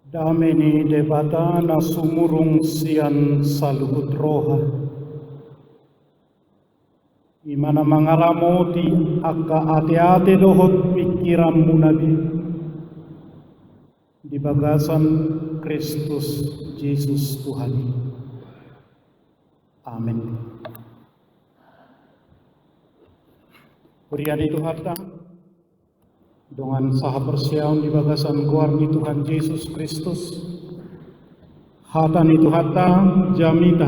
Dameni debata na sumurung sian saluhut roha. Imana mangaramoti akka ate-ate dohot pikiran munabi. Di bagasan Kristus Yesus Tuhan. Amin. Beriani Tuhan dengan saha persiaun di bagasan kuarni Tuhan Yesus Kristus. Hatan itu hata jamita.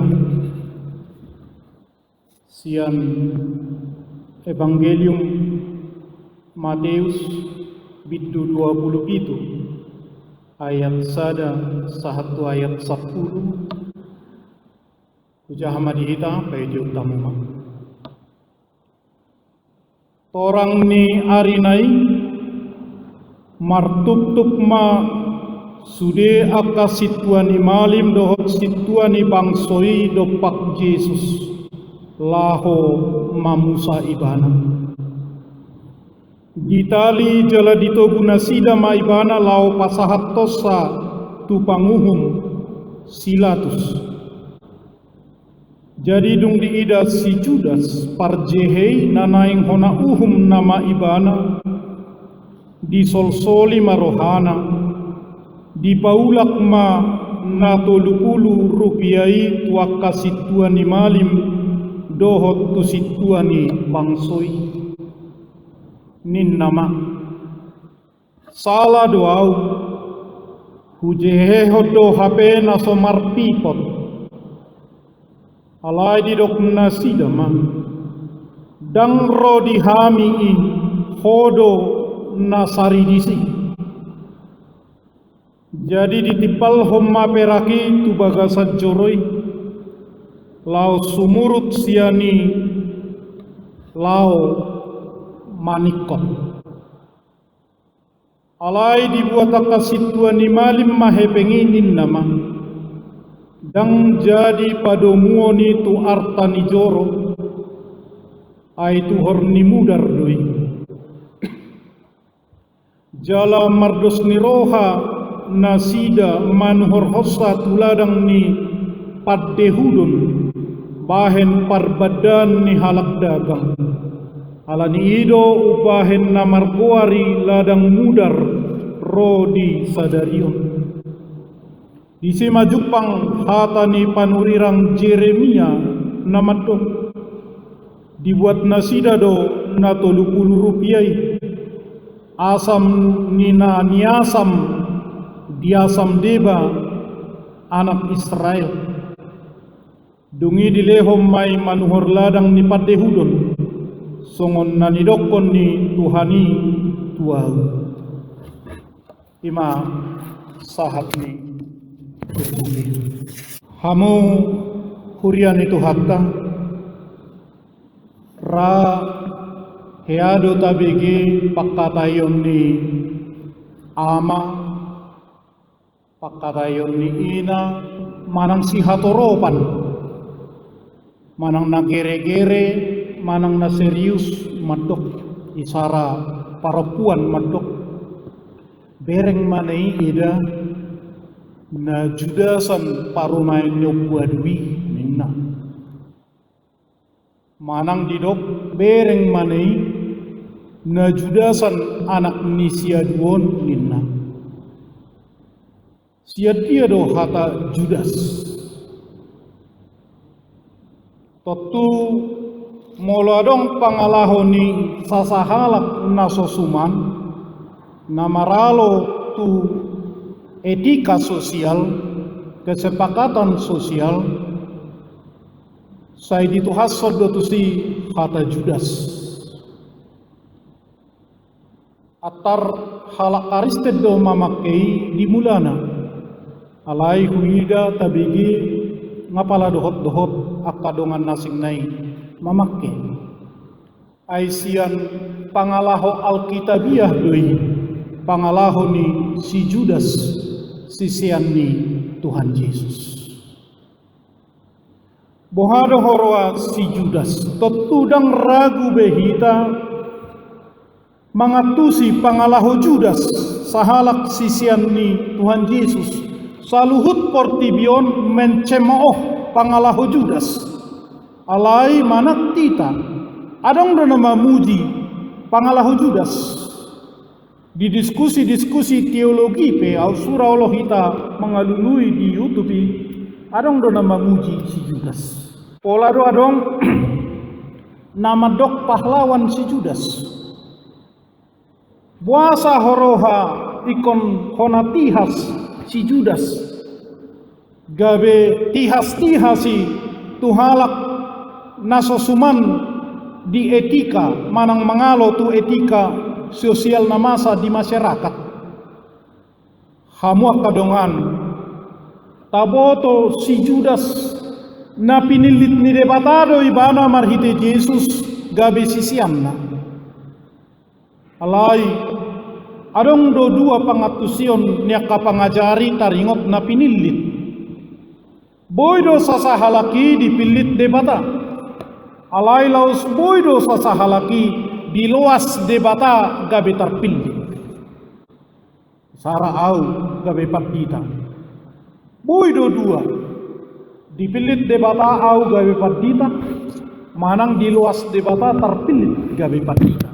Sian Evangelium Matius bidu 27 ayat 1 ayat 10. Ujah madihita peju tamuma. Torang ni arinai martup-tup ma sude akka situani malim dohot situani bangsoi dopak Yesus laho mamusa ibana. Ditali jala dito gunasida ma ibana lao pasahat tosa tupanguhum silatus. Jadi dung diida si Judas parjehei nanaing hona uhum nama ibana disolsoli marohana dipaulak ma natolupulu rupiai tuaka situani malim dohot tu situani bangsoi nin nama salah doau hujehe hodo hape nasomar pipot alai di dok nasidama dang ro dihami hodo nasaridisi. Jadi ditipal homma peraki tu bagasat joroi lau sumurut siani lau manikot alai dibuat akasituani malim mahepenginin nama dang jadi padomuoni tu artani joro aitu horni mudar doi jala mardos ni roha nasida manuhor hossa tuladang ni paddehudun bahen parbadan ni halak dagang alani ido ubahen namarkuari ladang mudar rodi sadarion di sema Jepang hatani panurirang Jeremia namadok dibuat nasida do na 30 rupiai asam nina niasam diasam deba anak Israel dungi dilehom mai manuhor ladang ni padehudon songon nanidokon ni Tuhani tuau ima sahat ni hamu hurian itu hatta ra heado tabigi pakatayon ni ama pakatayon ni ina manang sihatoropan manang nagere-gere manang na serius madok isara parapuan madok bereng manai ida na judasan parumain nyobwadwi minna manang didok bereng manai na judasan anak ni siaduon minna siad dia do hata Judas totu moladong pangalahoni sasahalak nasosuman namaralo tu etika sosial, kesepakatan sosial, saya dituhasod do si kata Judas. Atar halak aristed do mamakei di mulana, alai huida tabigi ngapala dohot akadongan nasing nai mamakke. Aisian pangalaho alkitabiah doi, pangalaho ni si Judas. Sisian ni Tuhan Yesus. Bohado horwa si Judas, totudang ragu behita mangatusi pangalaho Judas sahalak sisian ni Tuhan Yesus saluhut portibion mencemooh pangalaho Judas alai manak tita adong do nama muji pangalaho Judas di diskusi-diskusi teologi pe au surau lo hita mengalului di YouTube adong do nama muji si Judas pola do adong nama dok pahlawan si Judas buasa horoha ikon honatihas si Judas gabe tihas-tihasi tuhalak nasosuman di etika manang mangalo tu etika sosial na masa di masyarakat hamuak kadongan taboto si Judas na pinilit ni debatado ibana marhite Yesus gabe sisianna alai adong do dua pangatusion niya kapangajari taringot na pinilit boydo sasahalaki dipilit debata alai laus boydo sasahalaki diluas debata gabe terpilih sara au gabe partita boydo dua dipilit debata au gabe partita manang diluas debata terpilih gabe partita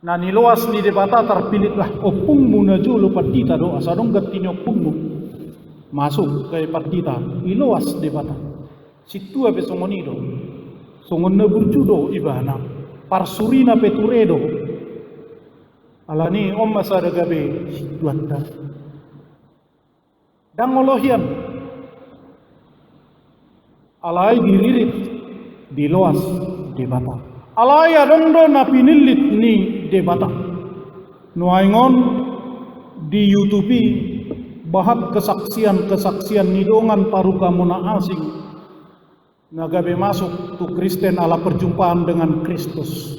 na niluas ni debata terpilih lah opungmu na julo partita do asadong gatinyo opungmu masuk gabe partita iluas debata situ abe songonido songon na burjudo ibana parsurina peturedo alani om masada gabe situanda dangolohian alai diririt diluas debata alai adondo na pinilit ni debata nuaingon di YouTube bahat kesaksian nidongan paruka muna asing nagabe masuk tu Kristen ala perjumpaan dengan Kristus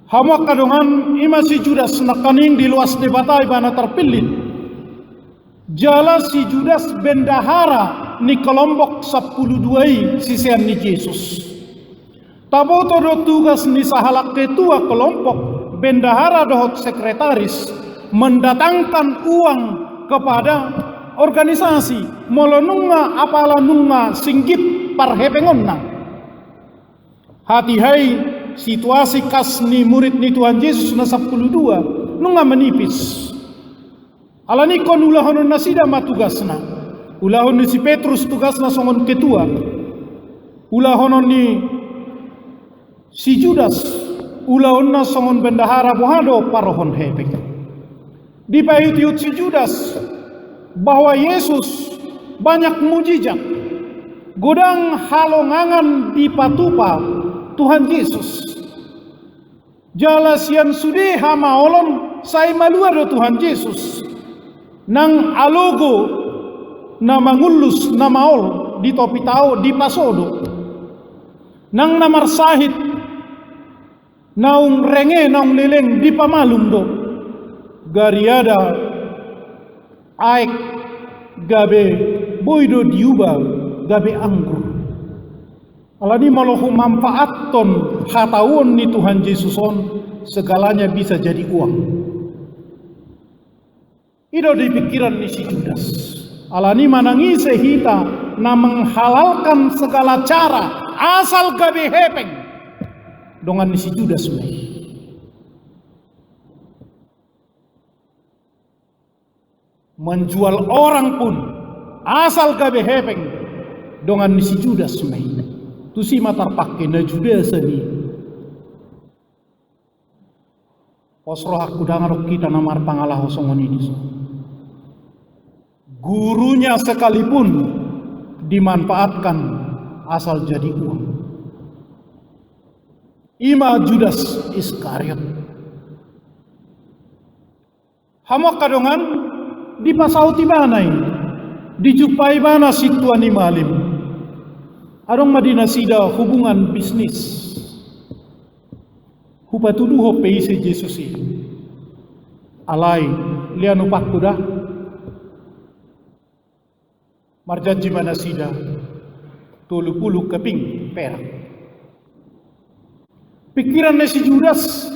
hamak kadongan ima si Judas nakaning di luas debata ibana terpilih jala si Judas bendahara ni kelompok 12 sisian ni Yesus taboto do tugas ni sahalak ketua kelompok bendahara dohot sekretaris mendatangkan uang kepada organisasi molonunga apala nunga singgip parhepengonna hati hai situasi kas ni murid ni Tuhan Yesus na 12 nunga menipis alani kon ulahonon na sida matugasna ulahon ni si Petrus tugasna songon ketua ulahonon ni si Judas ulahon na songon bendahara buhado parohon hepek dipahitiut si Judas bahwa Yesus banyak mujizat godang halongangan di patupa Tuhan Yesus jalasian sudi hamaolon sai malua do Tuhan Yesus nang alogo na mangulus na maol di topi tao di pasodo nang namarsahit naung renge naung leleng di pamalum do gariada aek gabe boydo diuba gabe anggur alani malohu manfaat ton hatawon ni Tuhan Yesuson segalanya bisa jadi uang itu di pikiran ni si Judas alani manangi sehita na menghalalkan segala cara asal gabe hepeng dengan ni si Judas menjual orang pun asal gabe hepeng dengan si Judas tu si matar pakai na Judas ni osroh aku dangarok kita namar pangalah songon ini gurunya sekalipun dimanfaatkan asal jadi uang ima Judas Iskariot hamak kadongan di pasauti banai dijumpai bana situani malim arong madina sida hubungan bisnis hupatuduho peise Yesus alai lianu pakuda marjanji mana sida 30 keping perak pikiran si Judas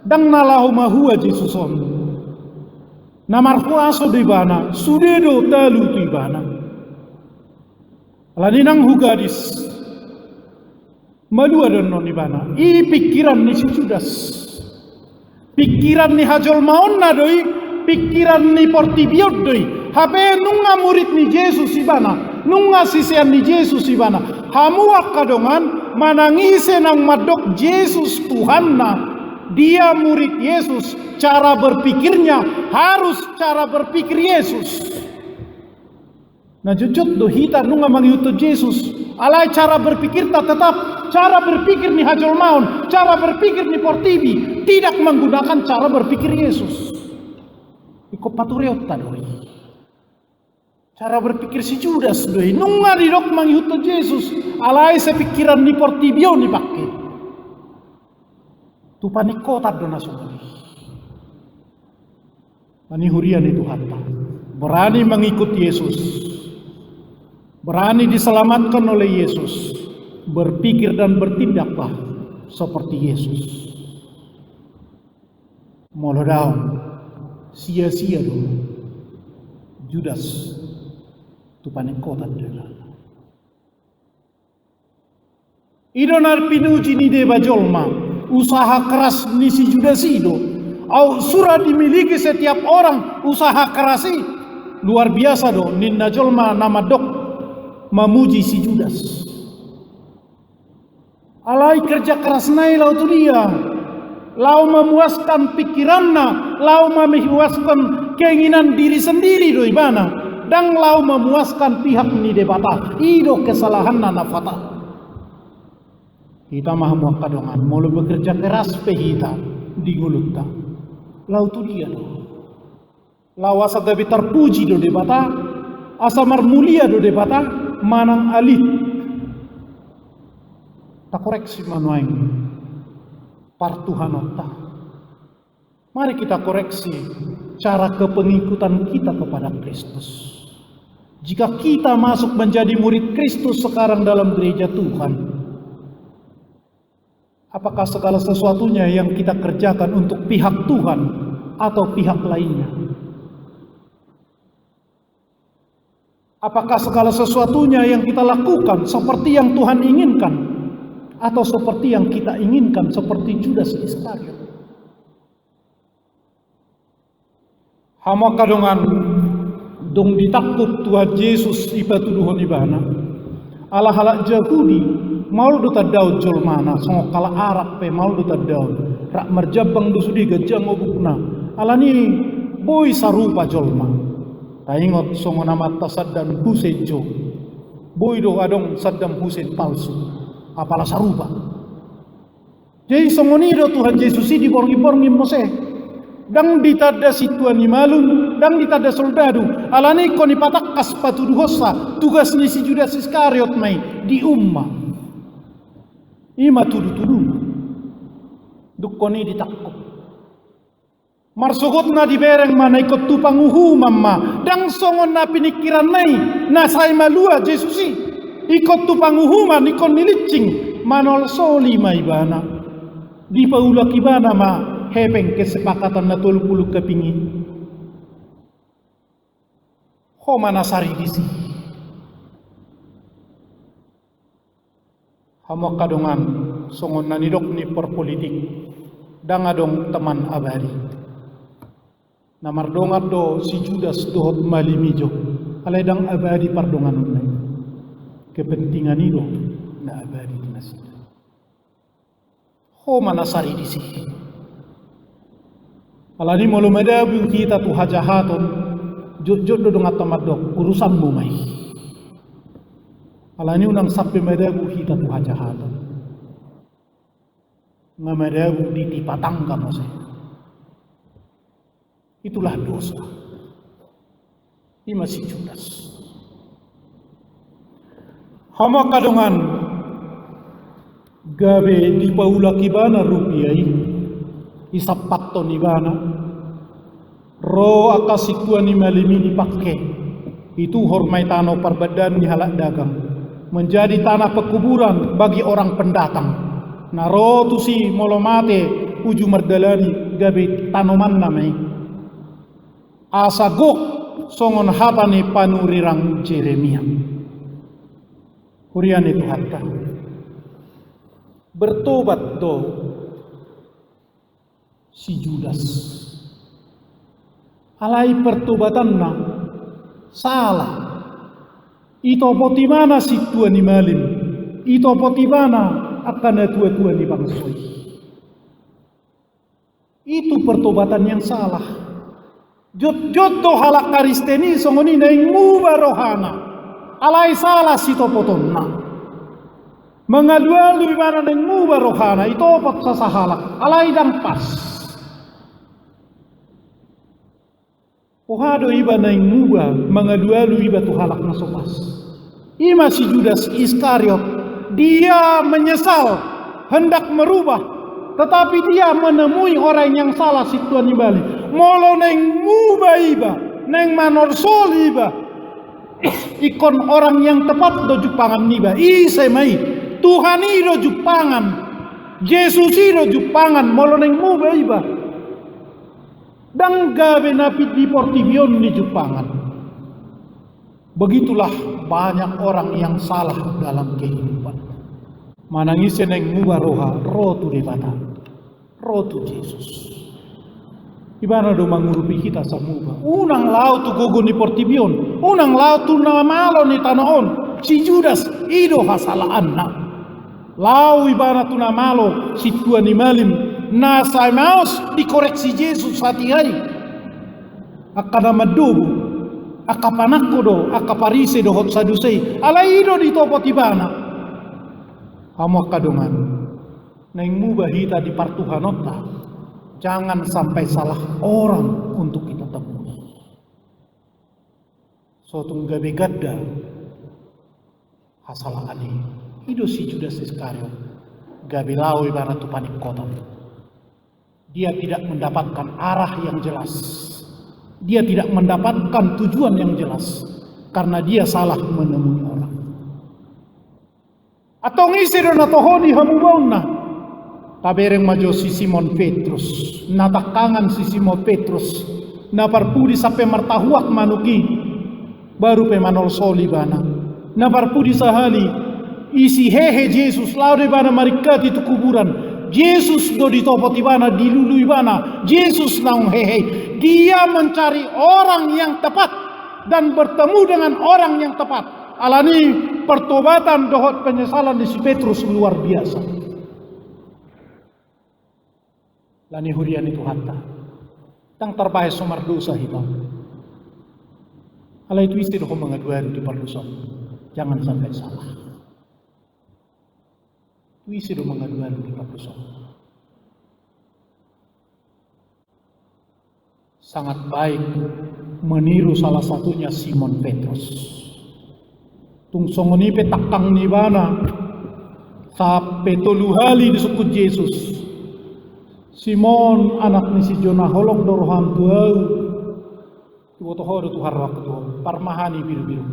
dang nalahu mahua Jesuson namar kuaso di bana sudedo talu tu ibana laninang hugadis malu ada non ibana i pikiran ni si Judas pikiran ni hajol maon na doi pikiran ni portibiot doi habe nunga murid ni Yesus ibana nunga sisian ni Yesus ibana hamua kadongan manangise nang madok Yesus Tuhan na dia murid Yesus, cara berpikirnya harus cara berpikir Yesus. Nah jujut do hita nunga mangiyuto Yesus, alai cara berpikir tak tetap cara berpikir ni hajol maun, cara berpikir ni portibi tidak menggunakan cara berpikir Yesus. Iko patureot doi. Cara berpikir si Judas doi, nunga didok mangiyuto Yesus, alai sepikiran ni portibio ni pakai. Tupani kota dona sumali. Ani hurian itu hatta. Berani mengikut Yesus. Berani diselamatkan oleh Yesus. Berpikir dan bertindaklah seperti Yesus. Molo daun sia-sia dulu. Judas tupani kota dona. Idonar pinuji ni deba jolma. Usaha keras ni si Judas itu au surah dimiliki setiap orang usaha kerasi luar biasa do ninna jolma nama dok memuji si Judas alai kerja keras nai lau tu dia lau memuaskan pikiranna lau memuaskan keinginan diri sendiri do ibana dan lau memuaskan pihak ni debata ido kesalahan nafata. Kita mah mau kadongan, mau bekerja keras pehita di gulutta. Lau tu dia do. Lau asa gabi terpuji do debata, asa marmulia do debata, manang alit. Tak koreksi manuaing partuhanota. Mari kita koreksi cara kepengikutan kita kepada Kristus. Jika kita masuk menjadi murid Kristus sekarang dalam gereja Tuhan, apakah segala sesuatunya yang kita kerjakan untuk pihak Tuhan atau pihak lainnya? Apakah segala sesuatunya yang kita lakukan seperti yang Tuhan inginkan atau seperti yang kita inginkan seperti Judas Iskariot? Hama kadongan dong ditakut Tuhan Yesus ipatuduhon ibana ala halak Yahudi maul do tadaud jolmana songo kala Arab pe maul do tadaud rak marjabang do sudi gajang obukna alani boy sarupa jolma taingot songo nama Saddam Hussein jo boy do adong Saddam Hussein palsu apala sarupa jadi songo ni do Tuhan Yesus di borngi-borngi mose dang ditada situani malum dang ditada soldadu alani koni patakkas patuduhosa tugas ni si Judas Iskariot mai di ummah ima tudu-tudu dukkoni ditakut marsukot na dibereng mana ikut tupang mamma dang songon na pinikiran nai na say malua Jesusi ikut tupang uhuman ikon nilicing manol soli maibana di paulak ibana ma hepeng kesepakatan na tulpuluk kepingi ho manasari disi hamo kadongan songon nanidok ni perpolitik dangadong teman abadi namar dongat do si Judas dohot malimijo alay dang abadi pardongan unay kepentingan ido na abadi nasida ho manasari disi alani molo madabu kita tu hajahaton jod do dongat tamadok urusan bumay alani unang sampai madabu hita tu hajahatan nga madabu ditipatang kamu saya itulah dosa ini masih Judas hama kadongan gabe di paula kibana rupiai isapat ton ibana ro akasituan ni malimi dipakai itu hormai tano perbadan di halak dagang menjadi tanah pekuburan bagi orang pendatang. Naro tu si molomate uju mardalani gabe tanoman namai. Asa gok songon hapane panurirang Jeremia. Hurian itu hatta. Bertobat do si Judas. Alai pertobatanna salah. Ito poti mana si Tuhan ni malim. Ito poti mana akan tua-tua ni bangsoi. Itu pertobatan yang salah. Jot do halak karisteni songoni naing muba rohana. Alai salah si topotonna. Mengadual di mana naing muba rohana itu pot sasahalak. Alai dang pas. Ohado iba naing muba mengadual iba tu halak na sopas. Ima si Judas Iskariot, dia menyesal hendak merubah, tetapi dia menemui orang yang salah si Tuhan ibali. Molo neng muba iba, neng manor sol iba, ikon orang yang tepat do jupangan iba. Isemai Tuhan ido jupangan, Yesus ido jupangan, molo neng muba iba. Dan gabe napi di portibion di jupangan. Begitulah banyak orang yang salah dalam kehidupan. Manangis neng muba roha, roh tu debata, roh tu Yesus. Ibana do mangurupi kita semua. Unang lau tu gogo ni portibion, unang lau tu na malo ni tanaon. Si Judas ido hasalaan na. Lau ibana tu na malo si Tuhan ni malim. Na sa maos dikoreksi Yesus hati-hati. Akana madugo, akapanako do, akaparise do hot sadusei. Alaido di topo tibana. Kamu kadungan. Neng mubahita di partuhanota. Jangan sampai salah orang untuk kita temui. Sotung gabe gadda hasalani. Hidup si Judas Iskariot. Gabe lau ibarat tu panik kotor. Dia tidak mendapatkan arah yang jelas. Dia tidak mendapatkan tujuan yang jelas. Karena dia salah menemui orang. Atau ngisi dona tohoni hamubauna. Tabereng majo si Simon Petrus. Natakangan si Simon Petrus. Naparpudi sampai martahuak manuki. Baru pemanol solibana. Naparpudi sahali. Isi hehe Yesus. Laude bana marikati tu kuburan. Yesus do di topo tibana dilului bana. Yesus naung hehe. Dia mencari orang yang tepat dan bertemu dengan orang yang tepat. Alani pertobatan dohot penyesalan di si Petrus luar biasa. Lani hurian itu hatta. Tang terbaik somar dosa hitam. Ala itu istri doh mengaduan di parduson. Jangan sampai salah. Wisi do mengaduan di parduson. Sangat baik meniru salah satunya Simon Petrus. Tungsongoni petakang nibana sampai toluhali disebut Yesus. Simon anak ni si Jona holong doroham tuau. Tuwotoho do tuharwak tuau parmahani biru-biru.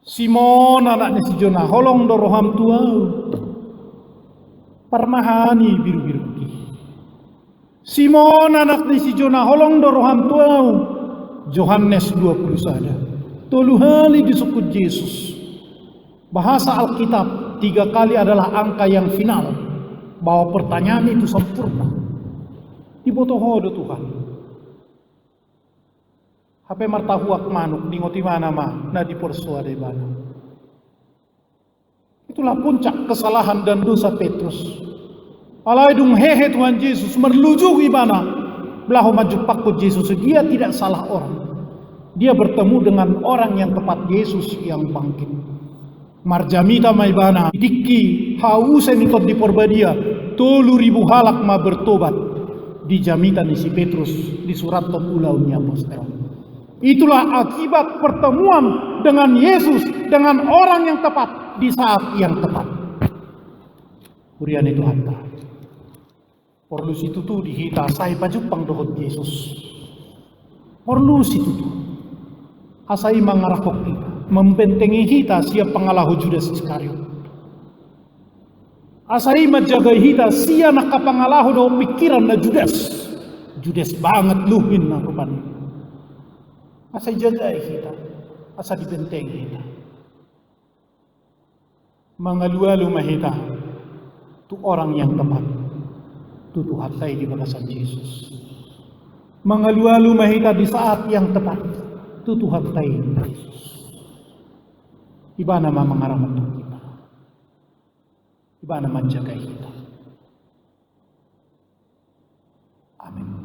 Simon anak ni si Jona holong doroham tuau. Parmahani biru-biru. Simon anak ni si Jona holong doroham tuau. Yohanes 20 saja. Toluhali disebut Yesus. Bahasa Alkitab 3 kali adalah angka yang final. Bahwa pertanyaan itu sempurna. Ibotoho do Tuhan. Hape martahuak manuk dingoti mana ma na diporsua de bana. Itulah puncak kesalahan dan dosa Petrus. Alai dung hehe Tuhan Yesus merlujuk ibana. Belahu maju pakut Yesus. Dia tidak salah orang. Dia bertemu dengan orang yang tepat, Yesus yang bangkit. Marjamita maibana dikki hausen ikut di porbadia 3.000 halak ma bertobat di jamitan si Petrus di surat ulaunya apostol. Itulah akibat pertemuan dengan Yesus dengan orang yang tepat di saat yang tepat. Kurian itu hatta. Perlu situ tuh dihita saya pajupang dohot Yesus. Perlu situ tuh. Asai mangarakok kita, membentengi kita siap pengalahu Judas Iskariot. Asai majaga hita sia nakapangalahu do pikiran na Judas. Judas banget luhin na rupan. Asai jaga hita, asa dibenteng hita. Mangalualu mahita, tu orang yang tepat, tu tuhatai di bakasan Yesus. Mangalualu mahita di saat yang tepat, tu tuhatai Yesus. Iba nama mangaramat kita, iba nama jaga kita. Amin.